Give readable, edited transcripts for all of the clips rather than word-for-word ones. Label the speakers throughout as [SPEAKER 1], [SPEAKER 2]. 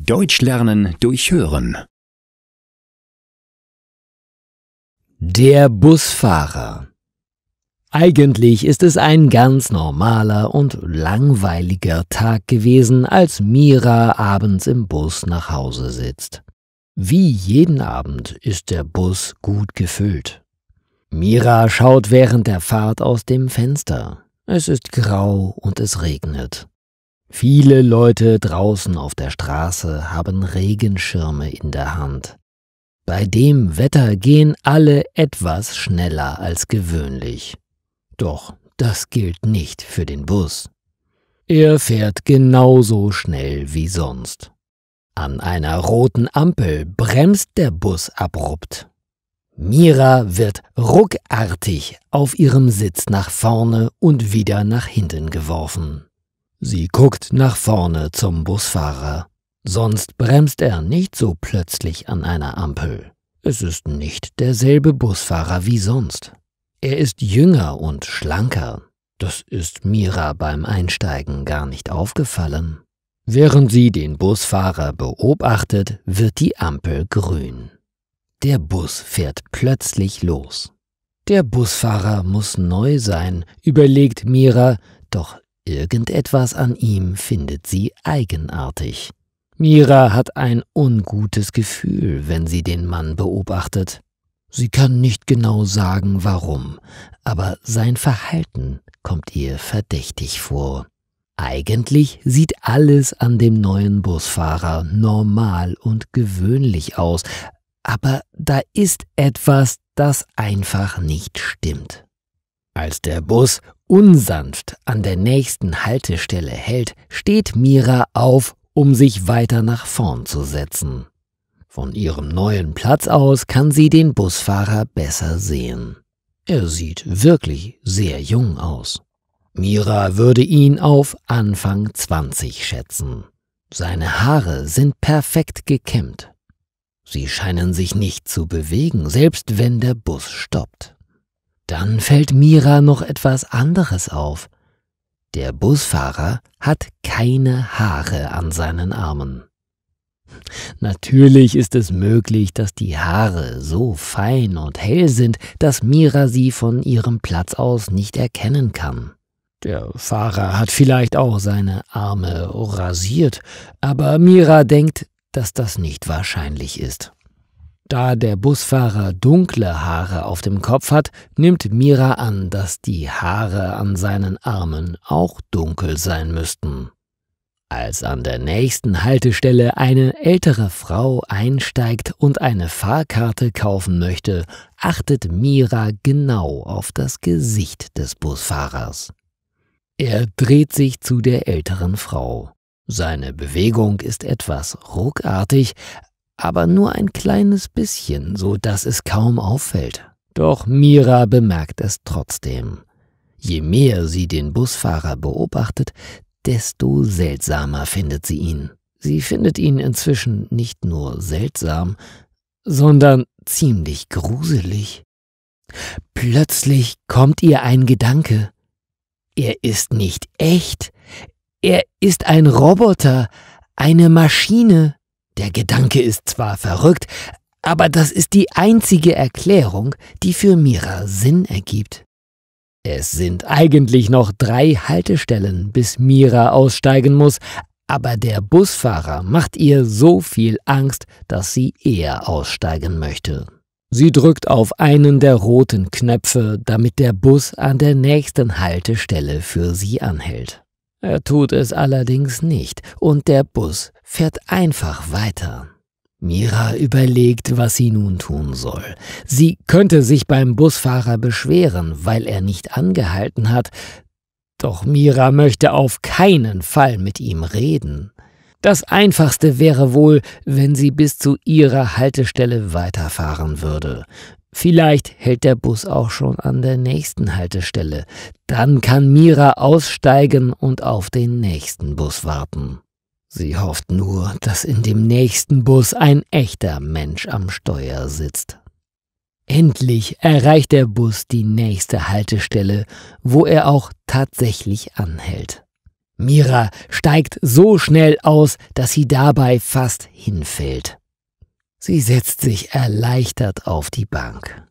[SPEAKER 1] Deutsch lernen durch Hören.
[SPEAKER 2] Der Busfahrer. Eigentlich ist es ein ganz normaler und langweiliger Tag gewesen, als Mira abends im Bus nach Hause sitzt. Wie jeden Abend ist der Bus gut gefüllt. Mira schaut während der Fahrt aus dem Fenster. Es ist grau und es regnet. Viele Leute draußen auf der Straße haben Regenschirme in der Hand. Bei dem Wetter gehen alle etwas schneller als gewöhnlich. Doch das gilt nicht für den Bus. Er fährt genauso schnell wie sonst. An einer roten Ampel bremst der Bus abrupt. Mira wird ruckartig auf ihrem Sitz nach vorne und wieder nach hinten geworfen. Sie guckt nach vorne zum Busfahrer. Sonst bremst er nicht so plötzlich an einer Ampel. Es ist nicht derselbe Busfahrer wie sonst. Er ist jünger und schlanker. Das ist Mira beim Einsteigen gar nicht aufgefallen. Während sie den Busfahrer beobachtet, wird die Ampel grün. Der Bus fährt plötzlich los. Der Busfahrer muss neu sein, überlegt Mira, doch irgendetwas an ihm findet sie eigenartig. Mira hat ein ungutes Gefühl, wenn sie den Mann beobachtet. Sie kann nicht genau sagen, warum, aber sein Verhalten kommt ihr verdächtig vor. Eigentlich sieht alles an dem neuen Busfahrer normal und gewöhnlich aus, aber da ist etwas, das einfach nicht stimmt. Als der Bus unsanft an der nächsten Haltestelle hält, steht Mira auf, um sich weiter nach vorn zu setzen. Von ihrem neuen Platz aus kann sie den Busfahrer besser sehen. Er sieht wirklich sehr jung aus. Mira würde ihn auf Anfang 20 schätzen. Seine Haare sind perfekt gekämmt. Sie scheinen sich nicht zu bewegen, selbst wenn der Bus stoppt. Dann fällt Mira noch etwas anderes auf. Der Busfahrer hat keine Haare an seinen Armen. Natürlich ist es möglich, dass die Haare so fein und hell sind, dass Mira sie von ihrem Platz aus nicht erkennen kann. Der Fahrer hat vielleicht auch seine Arme rasiert, aber Mira denkt, dass das nicht wahrscheinlich ist. Da der Busfahrer dunkle Haare auf dem Kopf hat, nimmt Mira an, dass die Haare an seinen Armen auch dunkel sein müssten. Als an der nächsten Haltestelle eine ältere Frau einsteigt und eine Fahrkarte kaufen möchte, achtet Mira genau auf das Gesicht des Busfahrers. Er dreht sich zu der älteren Frau. Seine Bewegung ist etwas ruckartig, aber nur ein kleines bisschen, so dass es kaum auffällt. Doch Mira bemerkt es trotzdem. Je mehr sie den Busfahrer beobachtet, desto seltsamer findet sie ihn. Sie findet ihn inzwischen nicht nur seltsam, sondern ziemlich gruselig. Plötzlich kommt ihr ein Gedanke. Er ist nicht echt. Er ist ein Roboter, eine Maschine. Der Gedanke ist zwar verrückt, aber das ist die einzige Erklärung, die für Mira Sinn ergibt. Es sind eigentlich noch 3 Haltestellen, bis Mira aussteigen muss, aber der Busfahrer macht ihr so viel Angst, dass sie eher aussteigen möchte. Sie drückt auf einen der roten Knöpfe, damit der Bus an der nächsten Haltestelle für sie anhält. Er tut es allerdings nicht und der Bus fährt einfach weiter. Mira überlegt, was sie nun tun soll. Sie könnte sich beim Busfahrer beschweren, weil er nicht angehalten hat. Doch Mira möchte auf keinen Fall mit ihm reden. Das Einfachste wäre wohl, wenn sie bis zu ihrer Haltestelle weiterfahren würde. Vielleicht hält der Bus auch schon an der nächsten Haltestelle. Dann kann Mira aussteigen und auf den nächsten Bus warten. Sie hofft nur, dass in dem nächsten Bus ein echter Mensch am Steuer sitzt. Endlich erreicht der Bus die nächste Haltestelle, wo er auch tatsächlich anhält. Mira steigt so schnell aus, dass sie dabei fast hinfällt. Sie setzt sich erleichtert auf die Bank.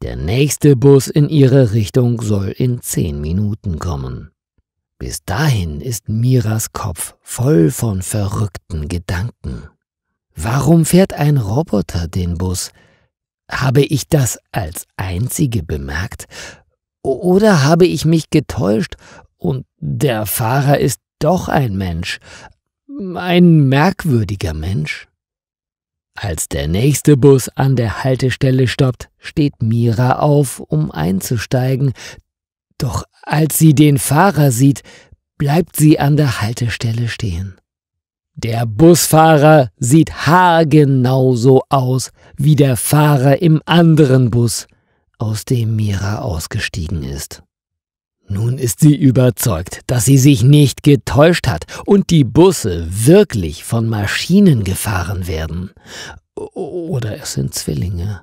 [SPEAKER 2] Der nächste Bus in ihre Richtung soll in 10 Minuten kommen. Bis dahin ist Miras Kopf voll von verrückten Gedanken. Warum fährt ein Roboter den Bus? Habe ich das als Einzige bemerkt? Oder habe ich mich getäuscht und der Fahrer ist doch ein Mensch? Ein merkwürdiger Mensch? Als der nächste Bus an der Haltestelle stoppt, steht Mira auf, um einzusteigen. Doch als sie den Fahrer sieht, bleibt sie an der Haltestelle stehen. Der Busfahrer sieht haargenau so aus wie der Fahrer im anderen Bus, aus dem Mira ausgestiegen ist. Nun ist sie überzeugt, dass sie sich nicht getäuscht hat und die Busse wirklich von Maschinen gefahren werden. Oder es sind Zwillinge.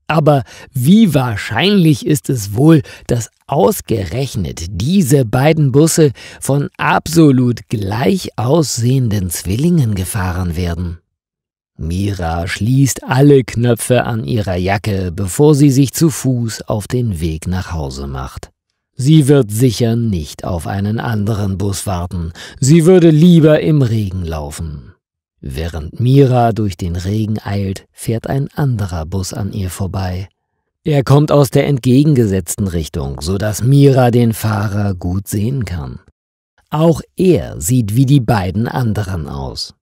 [SPEAKER 2] Aber wie wahrscheinlich ist es wohl, dass ausgerechnet diese beiden Busse von absolut gleich aussehenden Zwillingen gefahren werden? Mira schließt alle Knöpfe an ihrer Jacke, bevor sie sich zu Fuß auf den Weg nach Hause macht. Sie wird sicher nicht auf einen anderen Bus warten. Sie würde lieber im Regen laufen. Während Mira durch den Regen eilt, fährt ein anderer Bus an ihr vorbei. Er kommt aus der entgegengesetzten Richtung, sodass Mira den Fahrer gut sehen kann. Auch er sieht wie die beiden anderen aus.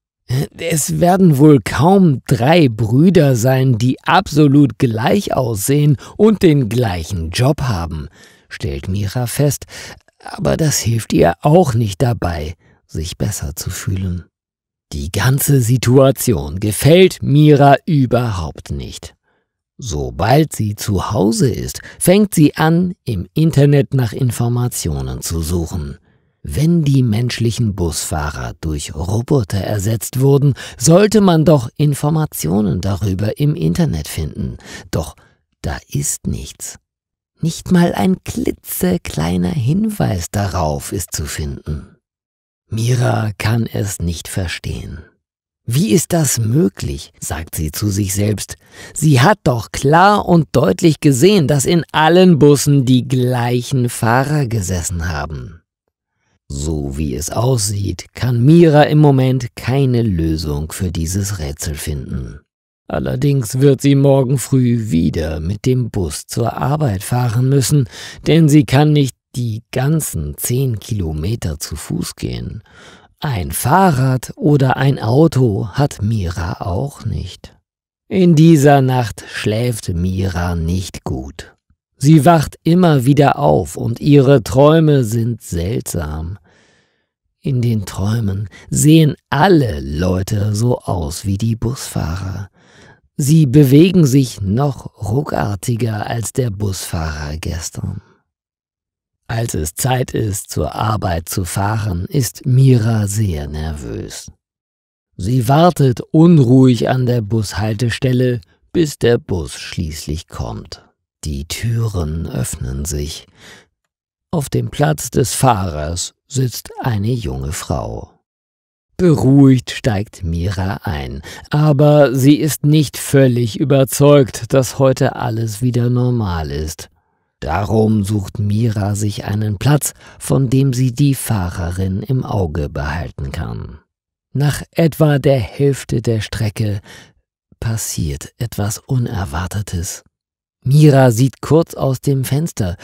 [SPEAKER 2] Es werden wohl kaum 3 Brüder sein, die absolut gleich aussehen und den gleichen Job haben, stellt Mira fest, aber das hilft ihr auch nicht dabei, sich besser zu fühlen. Die ganze Situation gefällt Mira überhaupt nicht. Sobald sie zu Hause ist, fängt sie an, im Internet nach Informationen zu suchen. Wenn die menschlichen Busfahrer durch Roboter ersetzt wurden, sollte man doch Informationen darüber im Internet finden. Doch da ist nichts. Nicht mal ein klitzekleiner Hinweis darauf ist zu finden. Mira kann es nicht verstehen. Wie ist das möglich, sagt sie zu sich selbst. Sie hat doch klar und deutlich gesehen, dass in allen Bussen die gleichen Fahrer gesessen haben. So wie es aussieht, kann Mira im Moment keine Lösung für dieses Rätsel finden. Allerdings wird sie morgen früh wieder mit dem Bus zur Arbeit fahren müssen, denn sie kann nicht die ganzen 10 Kilometer zu Fuß gehen. Ein Fahrrad oder ein Auto hat Mira auch nicht. In dieser Nacht schläft Mira nicht gut. Sie wacht immer wieder auf und ihre Träume sind seltsam. In den Träumen sehen alle Leute so aus wie die Busfahrer. Sie bewegen sich noch ruckartiger als der Busfahrer gestern. Als es Zeit ist, zur Arbeit zu fahren, ist Mira sehr nervös. Sie wartet unruhig an der Bushaltestelle, bis der Bus schließlich kommt. Die Türen öffnen sich. Auf dem Platz des Fahrers sitzt eine junge Frau. Beruhigt steigt Mira ein, aber sie ist nicht völlig überzeugt, dass heute alles wieder normal ist. Darum sucht Mira sich einen Platz, von dem sie die Fahrerin im Auge behalten kann. Nach etwa der Hälfte der Strecke passiert etwas Unerwartetes. Mira sieht kurz aus dem Fenster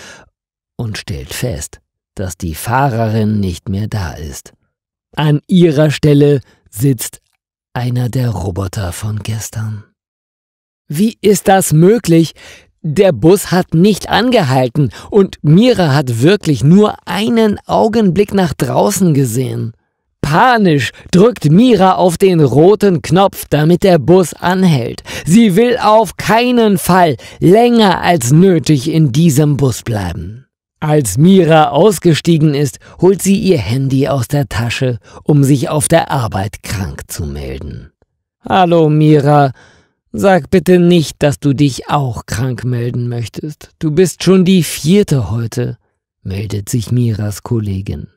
[SPEAKER 2] und stellt fest, dass die Fahrerin nicht mehr da ist. An ihrer Stelle sitzt einer der Roboter von gestern. Wie ist das möglich? Der Bus hat nicht angehalten und Mira hat wirklich nur einen Augenblick nach draußen gesehen. Panisch drückt Mira auf den roten Knopf, damit der Bus anhält. Sie will auf keinen Fall länger als nötig in diesem Bus bleiben. Als Mira ausgestiegen ist, holt sie ihr Handy aus der Tasche, um sich auf der Arbeit krank zu melden. »Hallo Mira, sag bitte nicht, dass du dich auch krank melden möchtest. Du bist schon die 4. heute«, meldet sich Miras Kollegin.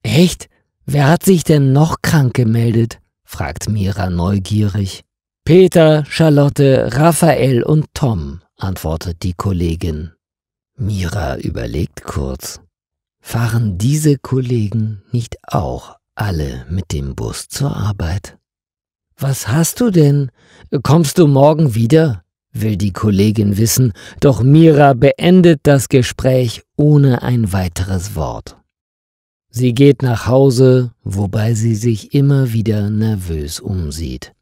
[SPEAKER 2] Echt? Wer hat sich denn noch krank gemeldet? Fragt Mira neugierig. Peter, Charlotte, Raphael und Tom, antwortet die Kollegin. Mira überlegt kurz. Fahren diese Kollegen nicht auch alle mit dem Bus zur Arbeit? Was hast du denn? Kommst du morgen wieder? Will die Kollegin wissen, doch Mira beendet das Gespräch ohne ein weiteres Wort. Sie geht nach Hause, wobei sie sich immer wieder nervös umsieht.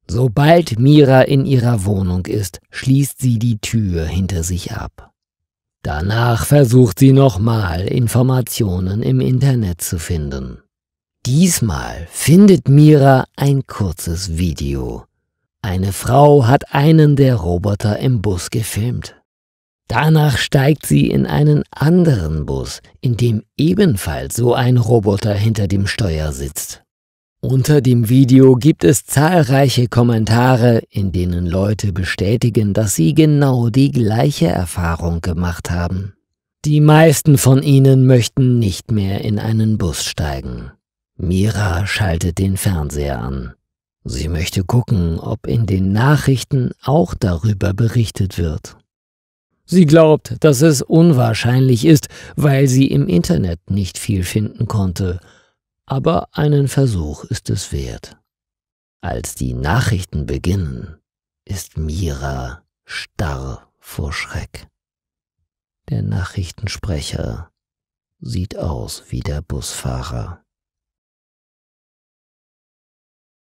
[SPEAKER 2] Sobald Mira in ihrer Wohnung ist, schließt sie die Tür hinter sich ab. Danach versucht sie nochmal, Informationen im Internet zu finden. Diesmal findet Mira ein kurzes Video. Eine Frau hat einen der Roboter im Bus gefilmt. Danach steigt sie in einen anderen Bus, in dem ebenfalls so ein Roboter hinter dem Steuer sitzt. Unter dem Video gibt es zahlreiche Kommentare, in denen Leute bestätigen, dass sie genau die gleiche Erfahrung gemacht haben. Die meisten von ihnen möchten nicht mehr in einen Bus steigen. Mira schaltet den Fernseher an. Sie möchte gucken, ob in den Nachrichten auch darüber berichtet wird. Sie glaubt, dass es unwahrscheinlich ist, weil sie im Internet nicht viel finden konnte. Aber einen Versuch ist es wert. Als die Nachrichten beginnen, ist Mira starr vor Schreck. Der Nachrichtensprecher sieht aus wie der Busfahrer.